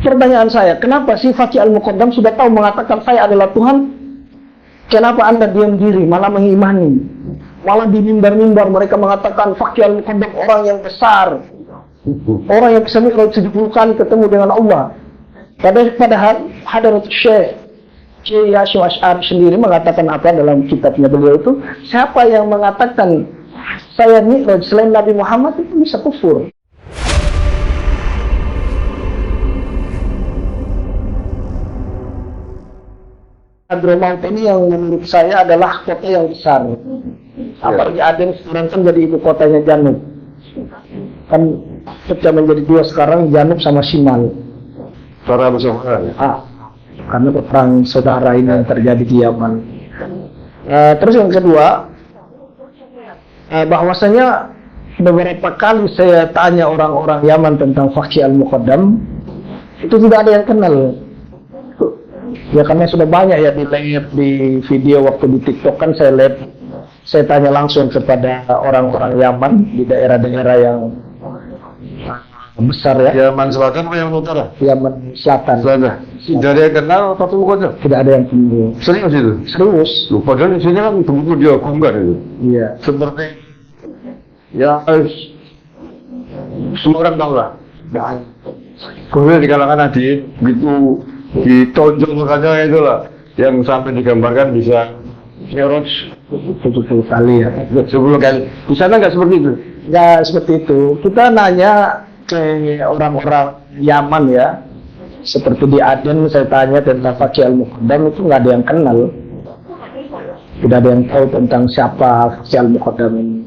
pertanyaan saya, kenapa sih Faqih Al-Muqaddam sudah tahu mengatakan saya adalah Tuhan? Kenapa Anda diam diri, malah mengimani? Malah di mimbar-mimbar mereka mengatakan Faqih Al-Muqaddam orang yang besar, orang yang bisa mi'raj 70 kali ketemu dengan Allah. Padahal Hadratus Syekh Kiai Hasyim Asy'ari sendiri mengatakan apa dalam kitabnya beliau itu, siapa yang mengatakan saya mi'raj selain Nabi Muhammad itu bisa kufur. Hadramaut ini yang menurut saya adalah kota yang besar. Apalagi Aden sekarang kan jadi ibu kotanya Janub. Kan pecah menjadi dua sekarang, Janub sama Shimal. Para bersaudara. Karena perang saudara ini yang terjadi di Yaman. Terus yang kedua, bahwasanya beberapa kali saya tanya orang-orang Yaman tentang Faqih Al-Muqaddam, itu tidak ada yang kenal. Ya karena sudah banyak ya di live, di video waktu di TikTok kan saya live, saya tanya langsung kepada orang-orang Yaman di daerah-daerah yang besar ya. Yaman Selatan apa Yaman Utara? Yaman Selatan. Tidak ada yang kenal Faqih Al-Muqaddam? Tidak ada yang kenal. Serius itu? Serius. Loh, padahal di sini kan betul-betul diagungkan itu. Iya. Seperti ya semua orang tahu lah. Kemudian di kalangan hadirin begitu ditonjol makanya itulah yang sampai digambarkan bisa mi'raj 70 kali ya. 10 kali. Di sana nggak seperti itu? Nggak seperti itu. Kita nanya ke orang-orang Yaman ya, seperti di Aden saya tanya tentang Faqih Al-Muqaddam, itu nggak ada yang kenal. Tidak ada yang tahu tentang siapa Faqih Al-Muqaddam ini.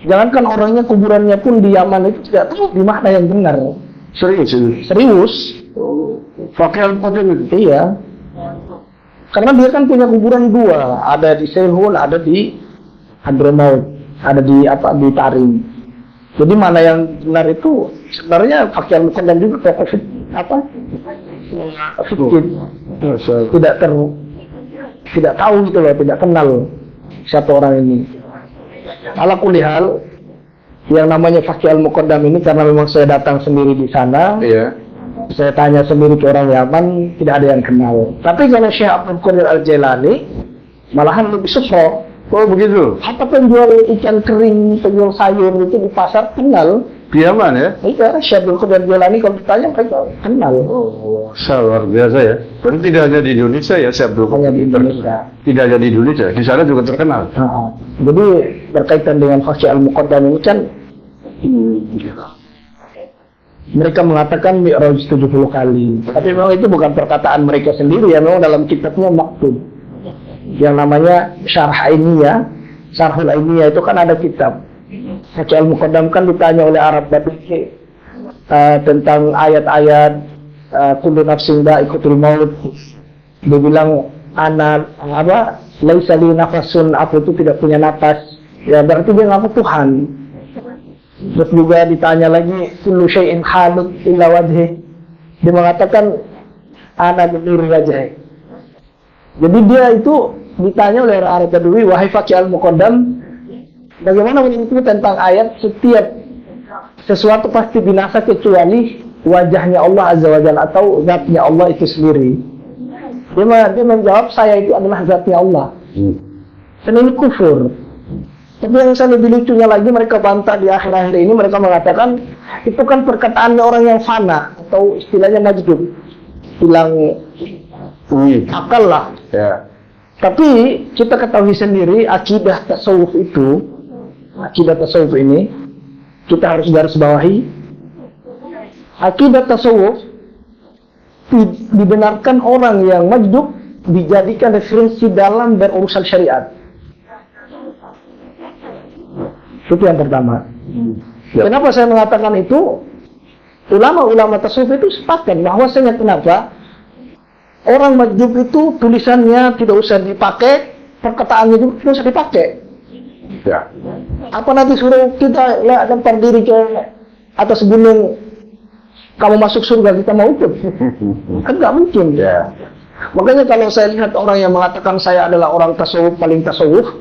Jangankan orangnya, kuburannya pun di Yaman itu tidak tahu di mana yang benar. Serius itu? Serius. Faqih Al-Muqaddam itu? Iya. Karena dia kan punya kuburan dua, ada di Sehul, ada di Hadramaut, ada di di Tarim. Jadi mana yang benar itu sebenarnya Faqih Al-Muqaddam juga tokoh fikih. Tidak tahu gitu loh, tidak kenal siapa orang ini. Ala kulli hal, yang namanya Faqih Al-Muqaddam ini karena memang saya datang sendiri di sana. Iya. Saya tanya sendiri ke orang Yaman, tidak ada yang kenal. Tapi kalau Syekh Abdul Qadir Al-Jailani, malahan lebih suka. Oh begitu? Apa penjual ikan kering, penjual sayur itu di pasar kenal. Di Yaman ya? Iya, Syekh Abdul Qadir Al-Jailani kalau ditanya mereka kenal. Oh, luar biasa ya. Berarti tidak hanya di Indonesia ya, Syekh Abdul Qadir. Hanya di Indonesia. Tidak hanya di Indonesia, di sana juga terkenal. Jadi berkaitan dengan Faqih Al-Muqaddam ini kan, mereka mengatakan mi'raj 70 kali. Tapi memang itu bukan perkataan mereka sendiri ya, memang dalam kitabnya maktub. Yang namanya Syarh Ainiyah, Syarhul Ainiyah itu kan ada kitab. Faqih Al-Muqaddam kan ditanya oleh Arab Badui tentang ayat-ayat kullu nafsin dha'iqatul maut. Dia bilang laisa li nafasun, aku itu tidak punya nafas. Ya berarti dia ngaku Tuhan. Terus juga ditanya lagi kullu syai'in halud illa wajhi. Dia mengatakan ana binuri wajhi. Jadi dia itu ditanya oleh Arab Badui, wahai Faqih Al-Muqaddam, bagaimana menurutmu tentang ayat setiap sesuatu pasti binasa kecuali wajahnya Allah Azza wa Jalla atau zatnya Allah itu sendiri. Dia menjawab, saya itu adalah zatnya Allah. Dan ini kufur. Tapi yang saya lebih lucunya lagi, mereka bantah di akhir-akhir ini, mereka mengatakan itu kan perkataannya orang yang fana atau istilahnya majdub, hilang akal lah. Ya. Tapi kita ketahui sendiri akidah tasawuf ini kita harus garis bawahi. Akidah tasawuf dibenarkan orang yang majdub dijadikan referensi dalam berurusan syariat. Itu yang pertama. Ya. Kenapa saya mengatakan itu? Ulama-ulama tasawuf itu sepakat bahwasanya kenapa orang majdub itu tulisannya tidak usah dipakai, perkataannya juga tidak usah dipakai. Ya. Apa nanti suruh kita lempar diri ke atas gunung, kamu masuk surga kita mau ikut? Kan nggak mungkin. Ya. Makanya kalau saya lihat orang yang mengatakan saya adalah orang tasawuf paling tasawuf,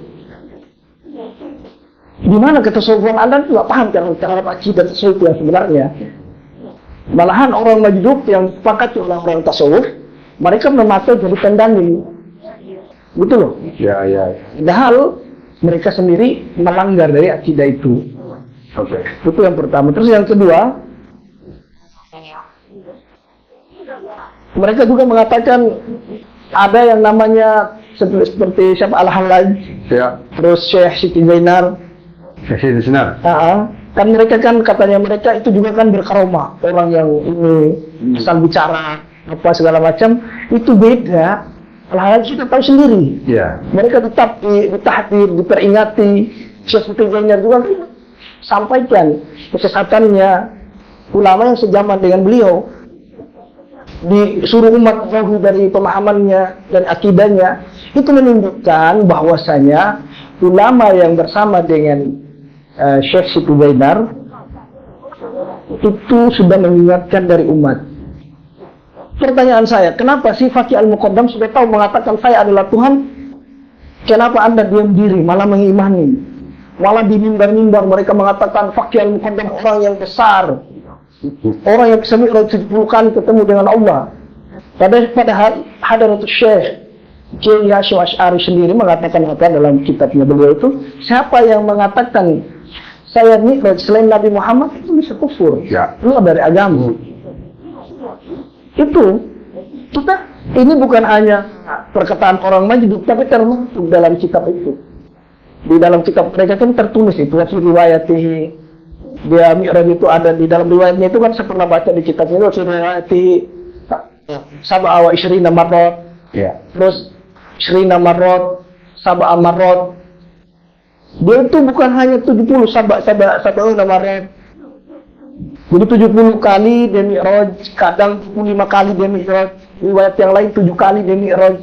di mana ketasawufan Anda nggak paham terhadap akidah tasawuf yang sebenarnya. Malahan orang Majdub yang sepakat oleh orang tasawuf, mereka memakai jadi pendalil. Gitu loh. Ya. Padahal mereka sendiri melanggar dari akidah itu. Oke. Itu yang pertama. Terus yang kedua, mereka juga mengatakan ada yang namanya seperti siapa Al-Hallaj, Ya. terus Syekh Siti Zainar. Kasih di sana. Kan mereka kan katanya mereka itu juga kan berkaromah, orang yang ini asal bicara apa segala macam, itu beda. Al-Hallaj kita tahu sendiri. Ya. Mereka tetap ditahdir, diperingati. Syekh Siti Zainar juga sampaikan kesesatannya. Ulama yang sejaman dengan beliau disuruh umat jauh dari pemahamannya dan akidahnya, itu menunjukkan bahwasanya ulama yang bersama dengan Syekh Siti Zainar itu sudah mengingatkan dari umat. Pertanyaan saya, kenapa sih Fakih Al-Muqaddam sudah tahu mengatakan saya adalah Tuhan, kenapa Anda diam diri malah mengimani, malah di mimbar-mimbar mereka mengatakan Fakih Al-Muqaddam orang yang besar, orang yang bisa mi'raj 70 kali ketemu dengan Allah. Padahal Hadratus Syekh Kiai Hasyim Asy'ari sendiri mengatakan apa dalam kitabnya beliau itu, siapa yang mengatakan saya mi'raj selain Nabi Muhammad itu bisa kufur, keluar dari agama. Itu kita, ini bukan hanya perkataan orang Majdub, tapi termasuk dalam kitab itu. Di dalam kitab mereka kan tertulis itu, riwayatihi, dia mi'raj itu ada di dalam riwayatnya itu kan saya pernah baca di kitabnya itu riwayatihi sab'a wa isyrina marrat. Ya. Terus isyrina marrat, sab'a marrat. Dia itu bukan hanya 70 sab'a marrat. Jadi 70 kali dia mi'raj, kadang 25 kali dia mi'raj, riwayat yang lain 7 kali dia mi'raj.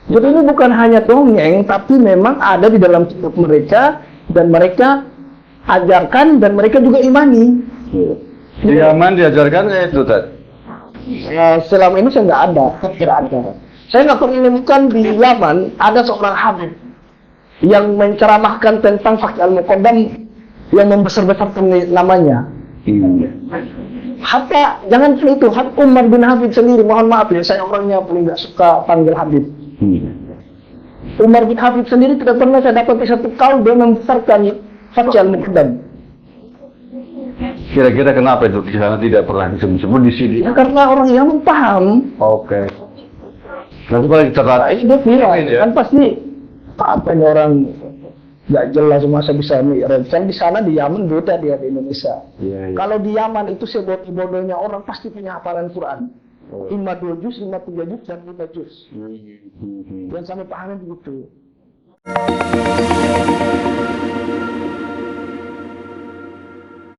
Jadi ini bukan hanya dongeng, tapi memang ada di dalam kitab mereka, dan mereka ajarkan, dan mereka juga imani. Di Yaman diajarkan itu tadi. Selama ini saya nggak ada. Saya nggak pernah menemukan di Yaman ada seorang habib yang menceramahkan tentang Fakih Al-Muqaddam yang membesar-besarkan namanya. Hatta jangan itu, Umar bin Habib sendiri, mohon maaf ya, saya orangnya paling nggak suka panggil Habib. Umar bin Habib sendiri tidak pernah saya dapat satu kaul dia membesarkan Fakih Al-Muqaddam. Kira-kira kenapa itu di sana tidak pernah disebut di sini? Ya, karena orang Yaman paham. Oke. Nanti kalau kita Dia bilang kan pasti apa ini orang nggak jelas masa bisa mi'raj. Kan di sana di Yaman beda dia di Indonesia. Iya. Kalau di Yaman itu sebodoh-bodohnya orang pasti punya hafalan Quran. 5 2 juz, 5 3 juz, dan 5 juz. Dan sampai pahamnya begitu.